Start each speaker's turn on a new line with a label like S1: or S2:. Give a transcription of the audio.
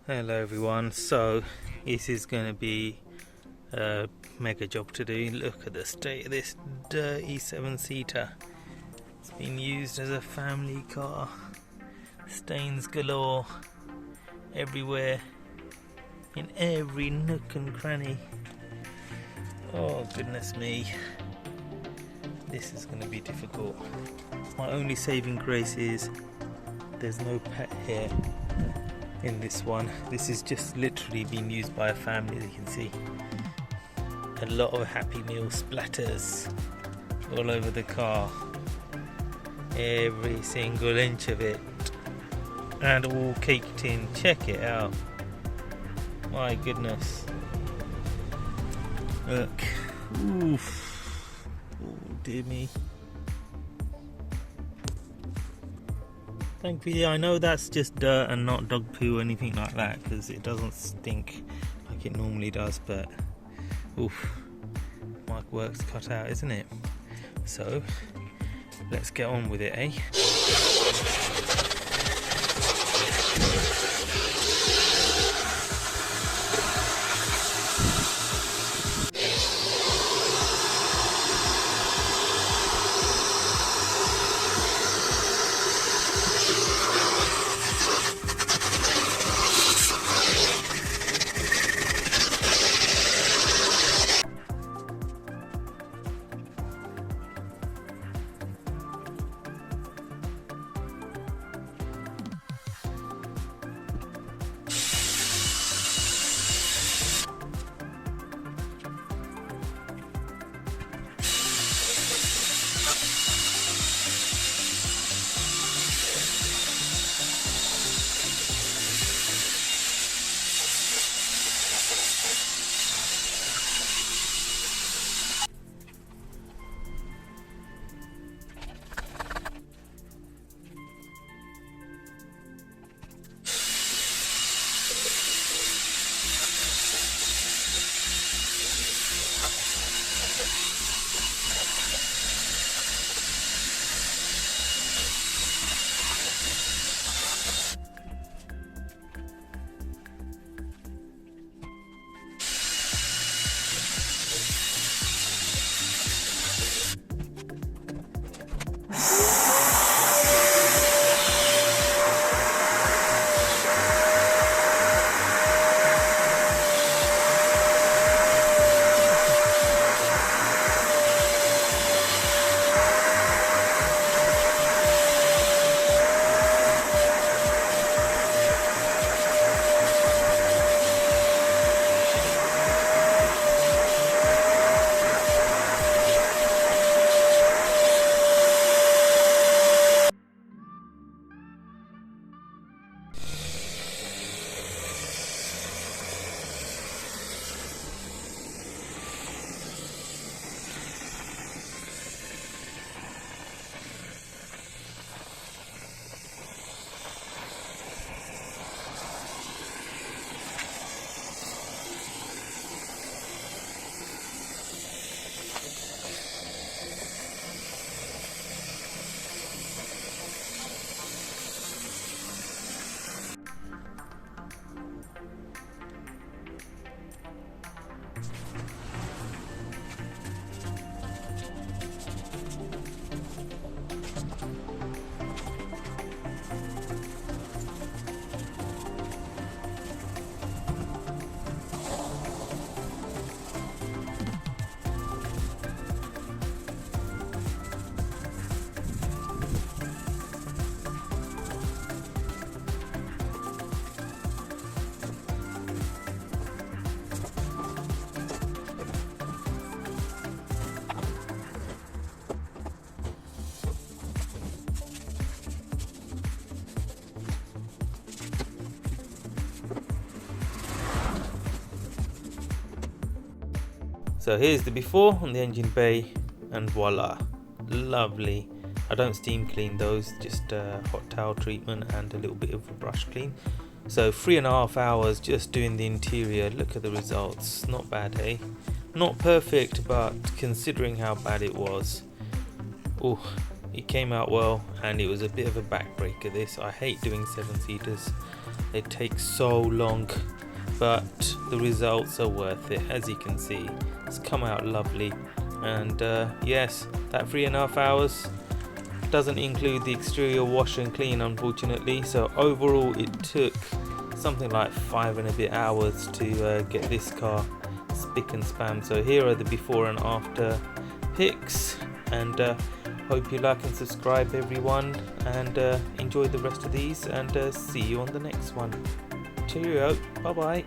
S1: Hello everyone, so this is going to be a mega job to do. Look at the state of this dirty 7-seater. It's been used as a family car. Stains galore everywhere, in every nook and cranny. Oh goodness me, this is going to be difficult. My only saving grace is there's no pet here in this one. This is just literally being used by a family, as you can see. A lot of Happy Meal splatters all over the car, every single inch of it, and all caked in. Check it out, my goodness. Look, oof, oh dear me. Thankfully, I know that's just dirt and not dog poo or anything like that, because it doesn't stink like it normally does, but oof, my work's cut out, isn't it? So, let's get on with it, eh? So here's the before on the engine bay, and voila, lovely. I don't steam clean those, just hot towel treatment and a little bit of a brush clean. So 3.5 hours just doing the interior. Look at the results. Not bad, eh? Not perfect, but considering how bad it was, oh, it came out well. And it was a bit of a backbreaker, this. I hate doing 7-seaters. They take so long, but the results are worth it. As you can see, it's come out lovely. And yes, that 3.5 hours doesn't include the exterior wash and clean, unfortunately. So overall it took something like 5 and a bit hours to get this car spick and span. So here are the before and after pics, and hope you like and subscribe, everyone, and enjoy the rest of these, and see you on the next one. Cheerio, bye bye.